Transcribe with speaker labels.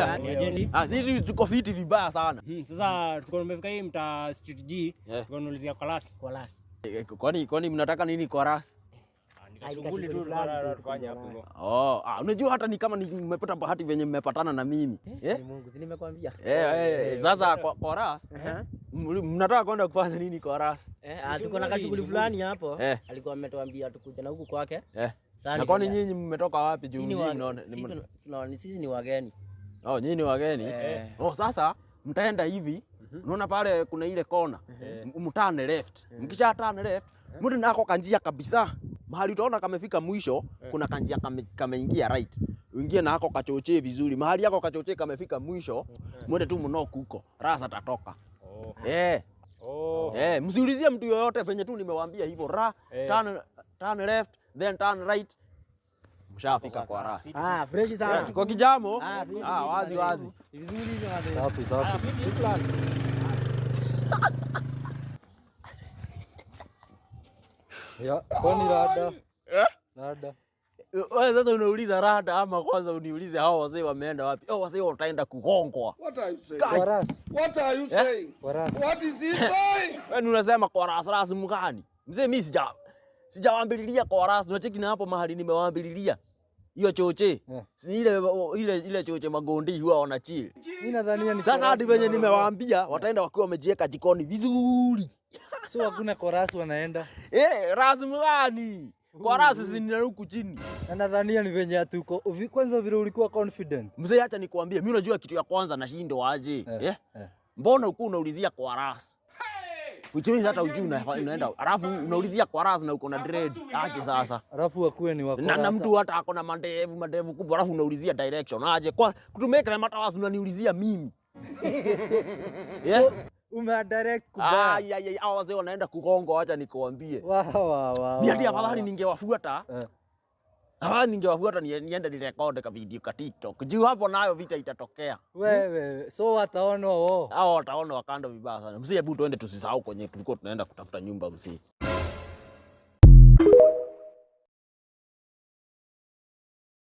Speaker 1: Oya. Sisi tuko fiti vibaya sana.
Speaker 2: Sasa tuko tumefika hii mta Street G. Tunaulizia chorus.
Speaker 1: Kwani mnataka nini chorus?
Speaker 2: Shughuli tu tufanye hapo.
Speaker 1: Unajua hata ni kama nimepata bahati venye mmepatana na mimi.
Speaker 2: Mungu, si nimekwambia.
Speaker 1: Sasa chorus. Mnataka kwenda kufanya nini chorus?
Speaker 2: Tuko na shughuli fulani hapo. Alikuwa ametuambia tukuje na huku kwake.
Speaker 1: Na kwani nyinyi mmetoka wapi juu
Speaker 2: sisi ni wageni.
Speaker 1: Nyinyi ni wageni? Sasa mtaenda hivi. Unaona pale kuna ile kona. Mtane left. Mkisha turn left, mtu nako kanjia kabisa. Mahali utaona kamefika mwisho, kuna kanjia kameingia right. Uingie na hako kachochee vizuri. Mahali yako kachochee kamefika mwisho, mwende tu mnoko huko. Rasa tatoka. Msiulizie mtu yoyote venye tu nimewaambia hivyo. Turn left, then turn right. Mshafika kwa rasa.
Speaker 2: Fresh sana.
Speaker 1: Kwa kijamo? Wazi.
Speaker 2: Vizuri hizo
Speaker 3: wazi. Safi. Ya, kwani rada? Rada.
Speaker 1: Wewe sasa unauliza rada ama kwanza uniulize hao wazee wameenda wapi? Wazee wataenda kugongwa.
Speaker 4: What are you saying?
Speaker 3: What are you saying?
Speaker 4: What is he saying?
Speaker 1: Wewe unasema kwa rasa mgani? Mzee mimi sijawaambililia kwa rasa. Unacheki na hapo mahali nimewaambililia. Hiyo choche. Ile choche magondi huwa wanachill.
Speaker 3: Mimi nadhania ni
Speaker 1: sasa hadi venye nimewaambia wataenda wakiwa wamejieka jikoni vizuri.
Speaker 3: So hakuna chorus wanaenda.
Speaker 1: Rasmi gani? Chorus zina huku chini.
Speaker 3: Na nadhania ni venye tuko. Kwanza vile ulikuwa confident.
Speaker 1: Mzee acha nikwambie, mimi unajua kitu ya kwanza nashindo aje. Mbona uko unaulizia chorus? Uchumi hata ujui unaenda. Alafu unaulizia chorus na uko na dread. Aje sasa.
Speaker 3: Alafu akue ni wako.
Speaker 1: Na mtu hata ako na mandevu kubwa alafu unaulizia direction. Aje kwa kutumeka na matawasu unaniulizia mimi.
Speaker 3: So, umedirect kubaya.
Speaker 1: Hao wazee wanaenda kugongo, acha nikwambie.
Speaker 3: Wow.
Speaker 1: Ni hadi afadhali ningewafuata. Ningewafuata niende nirekode ka video ka TikTok. Juu hapo nayo vita itatokea.
Speaker 3: Wewe, so wataona wao.
Speaker 1: Hao wataona wakando vibaya sana. Msije hebu tuende tusisahau kwenye tulikuwa tunaenda kutafuta nyumba msije.